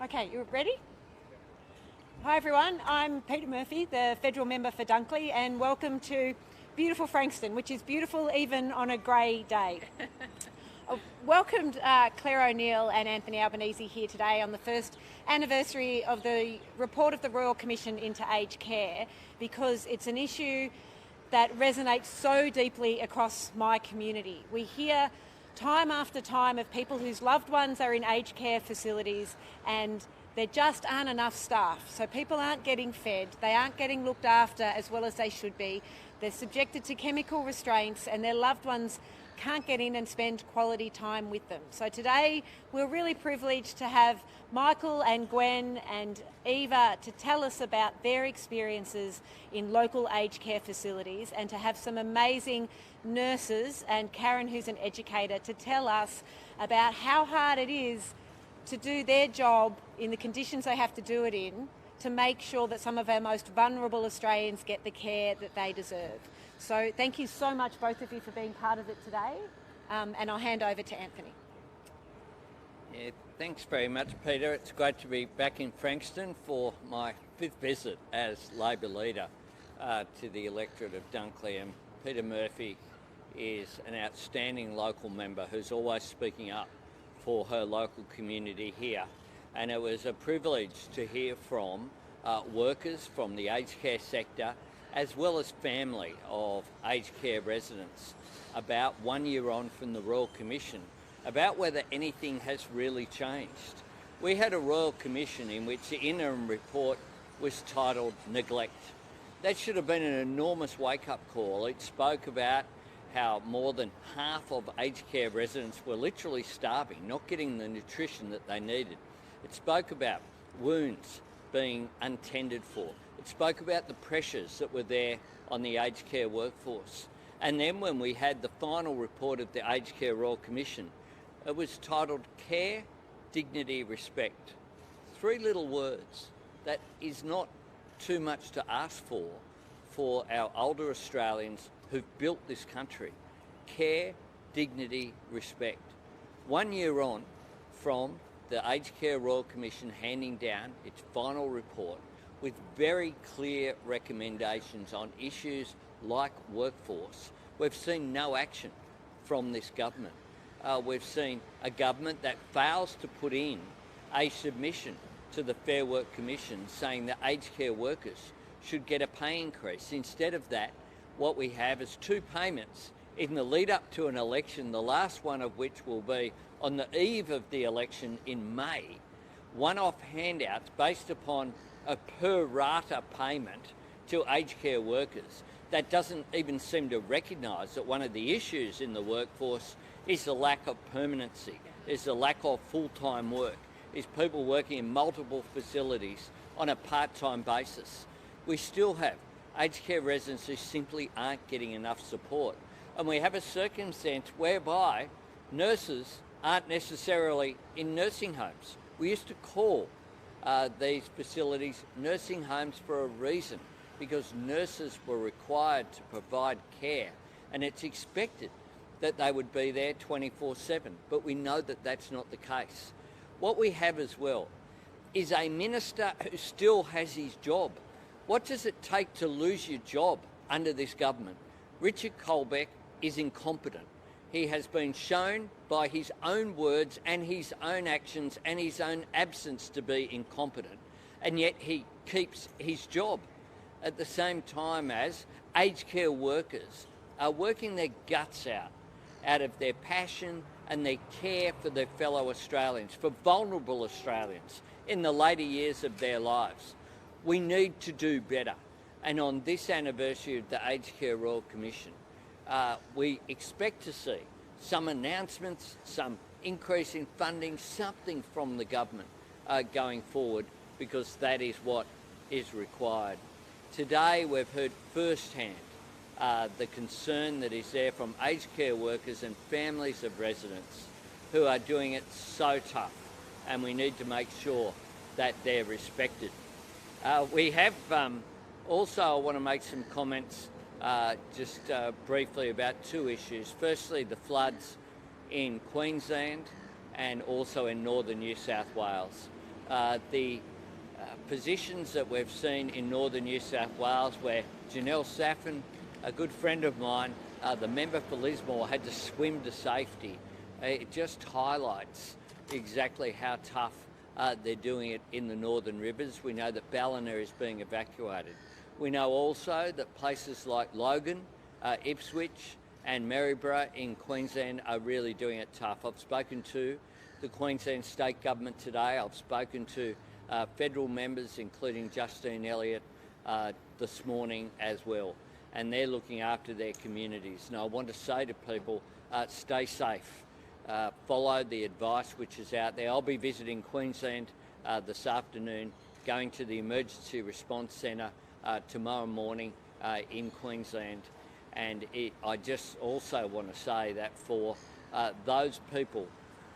Okay, you ready? Hi everyone, I'm Peta Murphy, the federal member for Dunkley, and welcome to beautiful Frankston, which is beautiful even on a grey day. I welcomed Clare O'Neil and Anthony Albanese here today on the first anniversary of the report of the Royal Commission into aged care, because it's an issue that resonates so deeply across my community. We hear time after time of people whose loved ones are in aged care facilities and there just aren't enough staff. So people aren't getting fed, they aren't getting looked after as well as they should be. They're subjected to chemical restraints and their loved ones can't get in and spend quality time with them. So today we're really privileged to have Michael and Gwen and Eva to tell us about their experiences in local aged care facilities, and to have some amazing nurses and Karen, who's an educator, to tell us about how hard it is to do their job in the conditions they have to do it in, to make sure that some of our most vulnerable Australians get the care that they deserve. So thank you so much, both of you, for being part of it today, and I'll hand over to Anthony. Yeah, thanks very much, Peter. It's great to be back in Frankston for my 5th visit as Labor leader to the electorate of Dunkley. And Peta Murphy is an outstanding local member who's always speaking up for her local community here. And it was a privilege to hear from workers from the aged care sector, as well as family of aged care residents, about 1 year on from the Royal Commission, about whether anything has really changed. We had a Royal Commission in which the interim report was titled Neglect. That should have been an enormous wake-up call. It spoke about how more than half of aged care residents were literally starving, not getting the nutrition that they needed. It spoke about wounds being untended for. It spoke about the pressures that were there on the aged care workforce. And then when we had the final report of the Aged Care Royal Commission, it was titled Care, Dignity, Respect. 3 little words that is not too much to ask for our older Australians who've built this country. Care, dignity, respect. 1 year on from the Aged Care Royal Commission handing down its final report with very clear recommendations on issues like workforce, we've seen no action from this government. We've seen a government that fails to put in a submission to the Fair Work Commission saying that aged care workers should get a pay increase. Instead of that, what we have is 2 payments in the lead up to an election, the last one of which will be on the eve of the election in May, one-off handouts based upon a per rata payment to aged care workers that doesn't even seem to recognise that one of the issues in the workforce is the lack of permanency, is the lack of full-time work, is people working in multiple facilities on a part-time basis. We still have aged care residents who simply aren't getting enough support. And we have a circumstance whereby nurses aren't necessarily in nursing homes. We used to call these facilities nursing homes for a reason, because nurses were required to provide care, and it's expected that they would be there 24/7, but we know that that's not the case. What we have as well is a minister who still has his job. What does it take to lose your job under this government? Richard Colbeck is incompetent. He has been shown by his own words and his own actions and his own absence to be incompetent, and yet he keeps his job at the same time as aged care workers are working their guts out of their passion and their care for their fellow Australians, for vulnerable Australians in the later years of their lives. We need to do better. And on this anniversary of the Aged Care Royal Commission, we expect to see some announcements, some increase in funding, something from the government going forward, because that is what is required. Today we've heard firsthand the concern that is there from aged care workers and families of residents who are doing it so tough, and we need to make sure that they're respected. We have also, I want to make some comments just briefly about two issues. Firstly, the floods in Queensland and also in northern New South Wales. The positions that we've seen in northern New South Wales, where Janelle Saffin, a good friend of mine, the member for Lismore, had to swim to safety. It just highlights exactly how tough they're doing it in the northern rivers. We know that Ballina is being evacuated. We know also that places like Logan, Ipswich and Maryborough in Queensland are really doing it tough. I've spoken to the Queensland State Government today. I've spoken to federal members, including Justine Elliott, this morning as well. And they're looking after their communities. And I want to say to people, stay safe. Follow the advice which is out there. I'll be visiting Queensland this afternoon, going to the Emergency Response Centre tomorrow morning in Queensland. And I just also want to say that for those people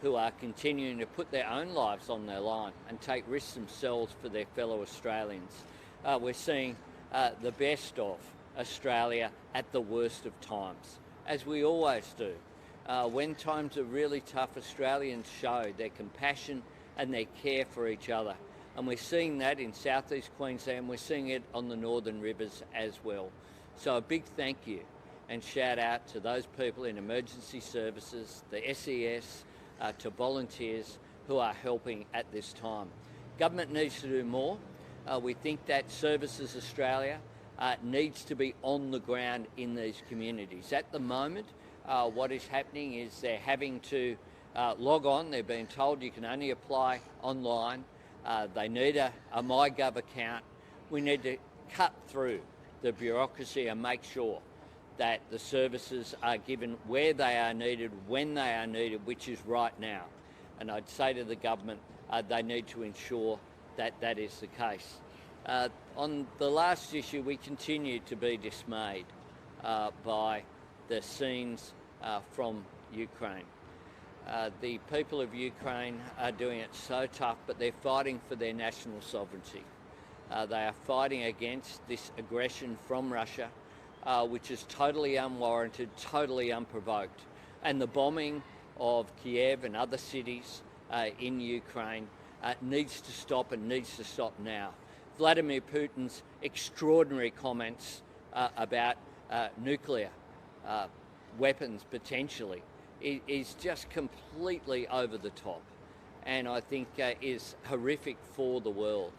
who are continuing to put their own lives on their line and take risks themselves for their fellow Australians, we're seeing the best of Australia at the worst of times, as we always do. When times are really tough, Australians show their compassion and their care for each other. And we're seeing that in southeast Queensland, we're seeing it on the northern rivers as well. So a big thank you and shout out to those people in emergency services, the SES, to volunteers who are helping at this time. Government needs to do more. We think that Services Australia needs to be on the ground in these communities. At the moment, what is happening is they're having to log on. They're being told you can only apply online. They need a MyGov account. We need to cut through the bureaucracy and make sure that the services are given where they are needed, when they are needed, which is right now. And I'd say to the government, they need to ensure that that is the case. On the last issue, we continue to be dismayed by the scenes from Ukraine. The people of Ukraine are doing it so tough, but they're fighting for their national sovereignty. They are fighting against this aggression from Russia, which is totally unwarranted, totally unprovoked. And the bombing of Kiev and other cities in Ukraine needs to stop and needs to stop now. Vladimir Putin's extraordinary comments about nuclear weapons potentially is just completely over the top, and I think is horrific for the world.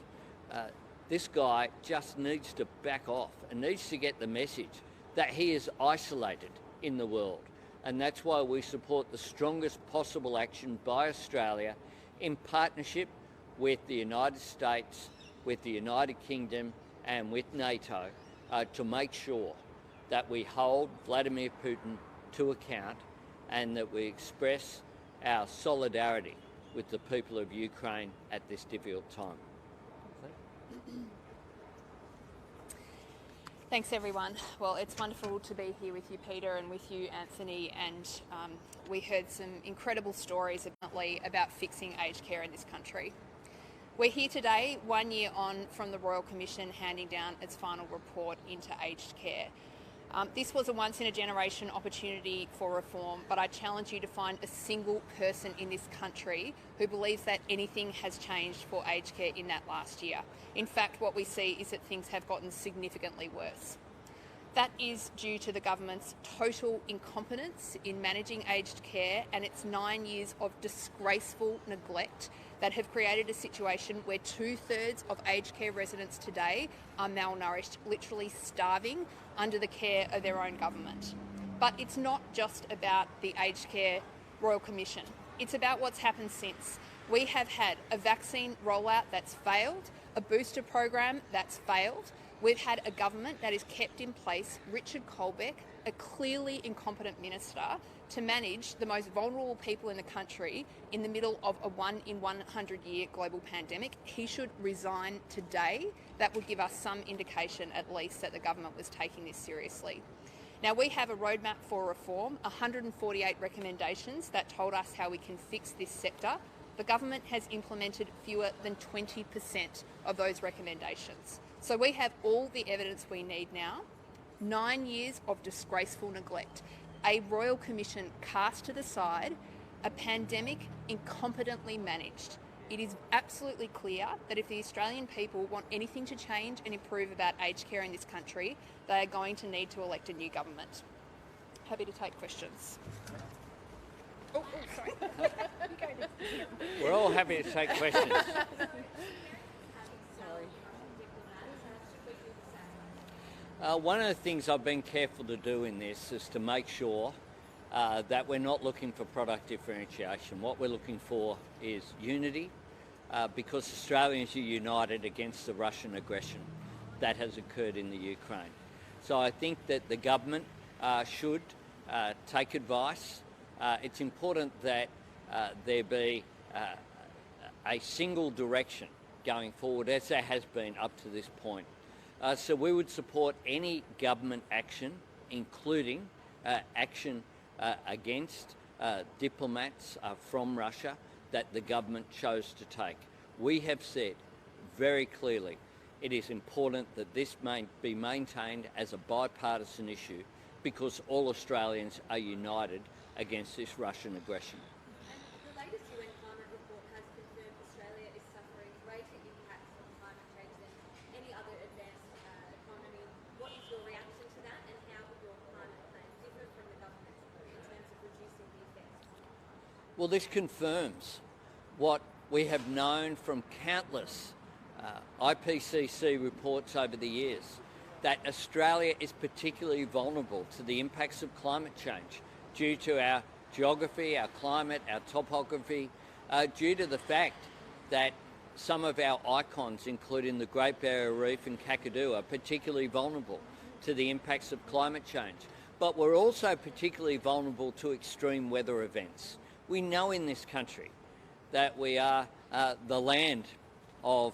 This guy just needs to back off and needs to get the message that he is isolated in the world, and that's why we support the strongest possible action by Australia in partnership with the United States, with the United Kingdom and with NATO to make sure that we hold Vladimir Putin to account and that we express our solidarity with the people of Ukraine at this difficult time. Thanks everyone. Well, it's wonderful to be here with you, Peter, and with you, Anthony, and we heard some incredible stories about fixing aged care in this country. We're here today, 1 year on from the Royal Commission handing down its final report into aged care. This was a once-in-a-generation opportunity for reform, but I challenge you to find a single person in this country who believes that anything has changed for aged care in that last year. In fact, what we see is that things have gotten significantly worse. That is due to the government's total incompetence in managing aged care and its 9 years of disgraceful neglect that have created a situation where 2/3 of aged care residents today are malnourished, literally starving under the care of their own government. But it's not just about the Aged Care Royal Commission. It's about what's happened since. We have had a vaccine rollout that's failed, a booster program that's failed. We've had a government that has kept in place Richard Colbeck, a clearly incompetent minister, to manage the most vulnerable people in the country in the middle of a 1 in 100 year global pandemic. He should resign today. That would give us some indication at least that the government was taking this seriously. Now, we have a roadmap for reform, 148 recommendations that told us how we can fix this sector. The government has implemented fewer than 20% of those recommendations. So we have all the evidence we need now 9 years of disgraceful neglect, a royal commission cast to the side, a pandemic incompetently managed. It is absolutely clear that if the Australian people want anything to change and improve about aged care in this country, they are going to need to elect a new government. Happy to take questions. Oh, sorry. We're all happy to take questions. One of the things I've been careful to do in this is to make sure that we're not looking for product differentiation. What we're looking for is unity, because Australians are united against the Russian aggression that has occurred in the Ukraine. So I think that the government should take advice. It's important that there be a single direction going forward, as there has been up to this point. So we would support any government action, including action against diplomats from Russia that the government chose to take. We have said very clearly it is important that this be maintained as a bipartisan issue, because all Australians are united against this Russian aggression. And the latest UN climate report has confirmed Australia is suffering greater impacts of climate change than any other advanced economy. What is your reaction to that, and how will your climate plan differ from the government's in terms of reducing the effects? Well, this confirms what we have known from countless IPCC reports over the years, that Australia is particularly vulnerable to the impacts of climate change due to our geography, our climate, our topography, due to the fact that some of our icons, including the Great Barrier Reef and Kakadu, are particularly vulnerable to the impacts of climate change. But we're also particularly vulnerable to extreme weather events. We know in this country that we are the land of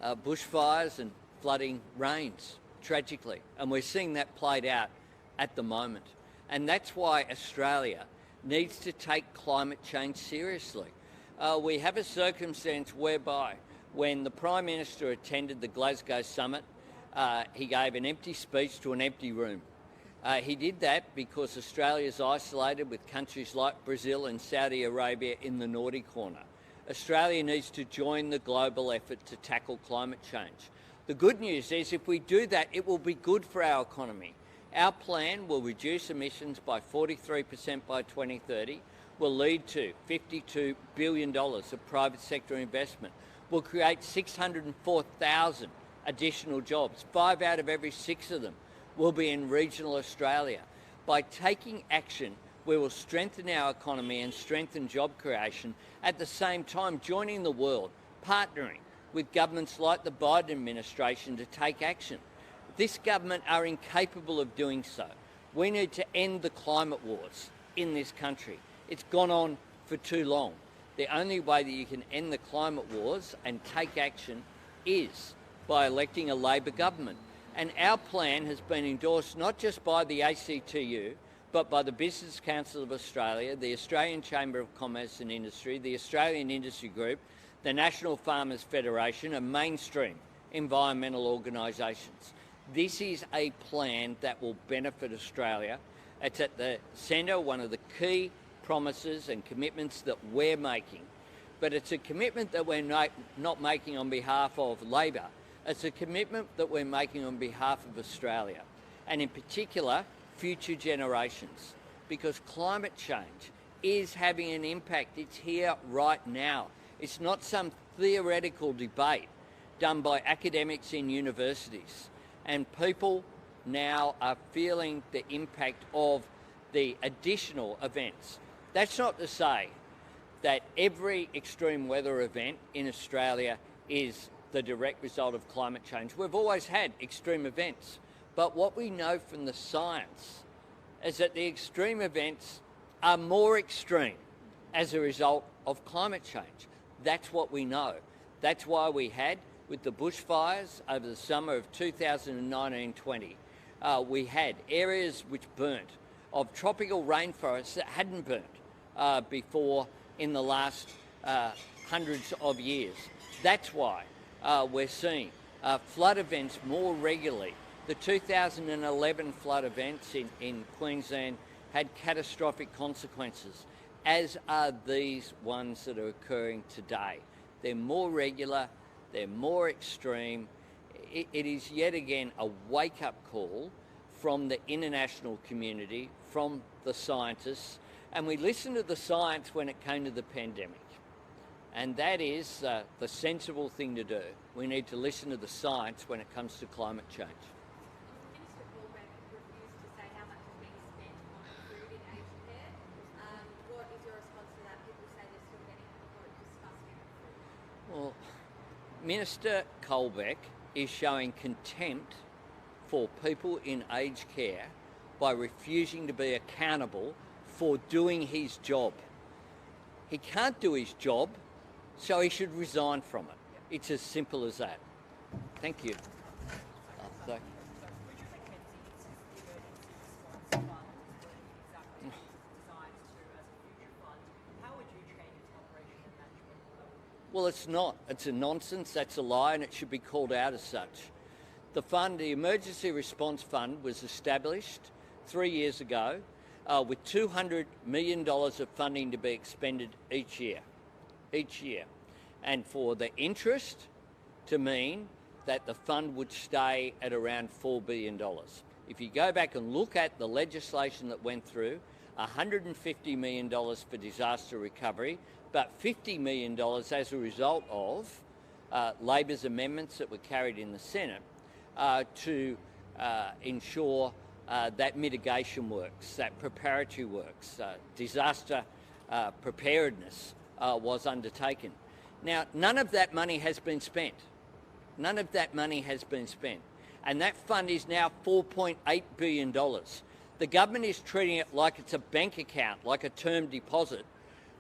bushfires and flooding rains, tragically, and we're seeing that played out at the moment. And that's why Australia needs to take climate change seriously. We have a circumstance whereby when the Prime Minister attended the Glasgow summit, he gave an empty speech to an empty room. He did that because Australia is isolated with countries like Brazil and Saudi Arabia in the naughty corner. Australia needs to join the global effort to tackle climate change. The good news is if we do that, it will be good for our economy. Our plan will reduce emissions by 43% by 2030, will lead to $52 billion of private sector investment, will create 604,000 additional jobs. 5 out of every 6 of them will be in regional Australia. By taking action, we will strengthen our economy and strengthen job creation, at the same time joining the world, partnering with governments like the Biden administration to take action. This government are incapable of doing so. We need to end the climate wars in this country. It's gone on for too long. The only way that you can end the climate wars and take action is by electing a Labor government. And our plan has been endorsed not just by the ACTU, but by the Business Council of Australia, the Australian Chamber of Commerce and Industry, the Australian Industry Group, the National Farmers Federation, and mainstream environmental organisations. This is a plan that will benefit Australia. It's at the centre, one of the key promises and commitments that we're making. But it's a commitment that we're not making on behalf of Labor. It's a commitment that we're making on behalf of Australia, and in particular, future generations, because climate change is having an impact. It's here right now. It's not some theoretical debate done by academics in universities. And people now are feeling the impact of the additional events. That's not to say that every extreme weather event in Australia is the direct result of climate change. We've always had extreme events. But what we know from the science is that the extreme events are more extreme as a result of climate change. That's what we know. That's why we had, with the bushfires over the summer of 2019-20, we had areas which burnt, of tropical rainforests that hadn't burnt before in the last hundreds of years. That's why we're seeing flood events more regularly The 2011 flood events in Queensland had catastrophic consequences, as are these ones that are occurring today. They're more regular, they're more extreme. It is yet again a wake-up call from the international community, from the scientists, and we listened to the science when it came to the pandemic. And that is the sensible thing to do. We need to listen to the science when it comes to climate change. Minister Colbeck refused to say how much is being spent on food in aged care. What is your response to that? People say they're still getting disgusting food. Well, Minister Colbeck is showing contempt for people in aged care by refusing to be accountable for doing his job. He can't do his job, so he should resign from it. It's as simple as that. Thank you. So- Well, it's not. It's a nonsense. That's a lie, and it should be called out as such. The fund, the Emergency Response Fund, was established 3 years ago with $200 million of funding to be expended each year. And for the interest to mean that the fund would stay at around $4 billion. If you go back and look at the legislation that went through, $150 million for disaster recovery, but $50 million as a result of Labor's amendments that were carried in the Senate to ensure that mitigation works, that preparatory works, disaster preparedness was undertaken. Now, none of that money has been spent. None of that money has been spent. And that fund is now $4.8 billion. The government is treating it like it's a bank account, like a term deposit,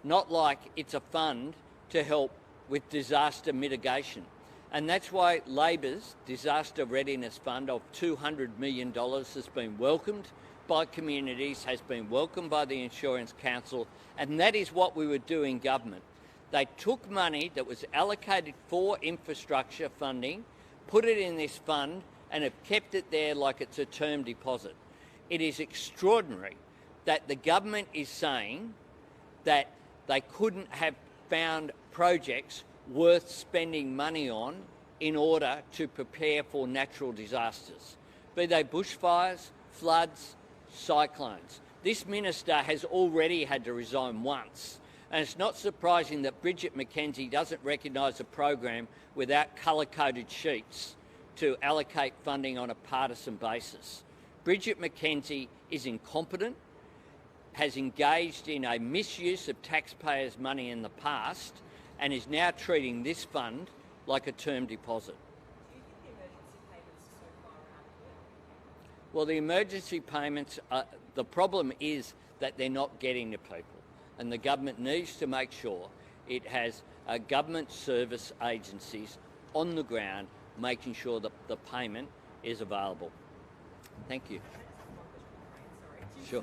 not like it's a fund to help with disaster mitigation. And that's why Labor's Disaster Readiness Fund of $200 million has been welcomed by communities, has been welcomed by the Insurance Council, and that is what we would do in government. They took money that was allocated for infrastructure funding, put it in this fund, and have kept it there like it's a term deposit. It is extraordinary that the government is saying that they couldn't have found projects worth spending money on in order to prepare for natural disasters, be they bushfires, floods, cyclones. This minister has already had to resign once, and it's not surprising that Bridget McKenzie doesn't recognise a program without colour-coded sheets to allocate funding on a partisan basis. Bridget McKenzie is incompetent, has engaged in a misuse of taxpayers' money in the past, and is now treating this fund like a term deposit. Do you think the emergency payments so far are adequate? Well, the emergency payments, the problem is that they're not getting to people, and the government needs to make sure it has government service agencies on the ground making sure that the payment is available. Thank you. Sure.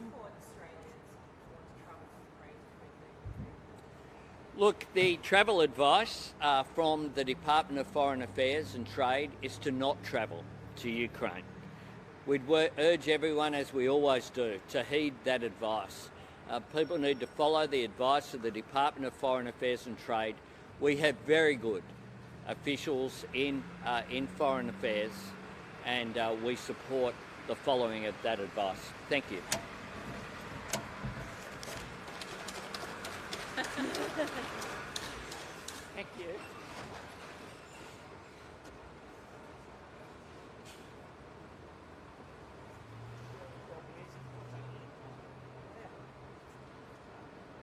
Look, the travel advice from the Department of Foreign Affairs and Trade is to not travel to Ukraine. We'd urge everyone, as we always do, to heed that advice. People need to follow the advice of the Department of Foreign Affairs and Trade. We have very good officials in Foreign Affairs, and we support the following of that advice. Thank you. Thank you.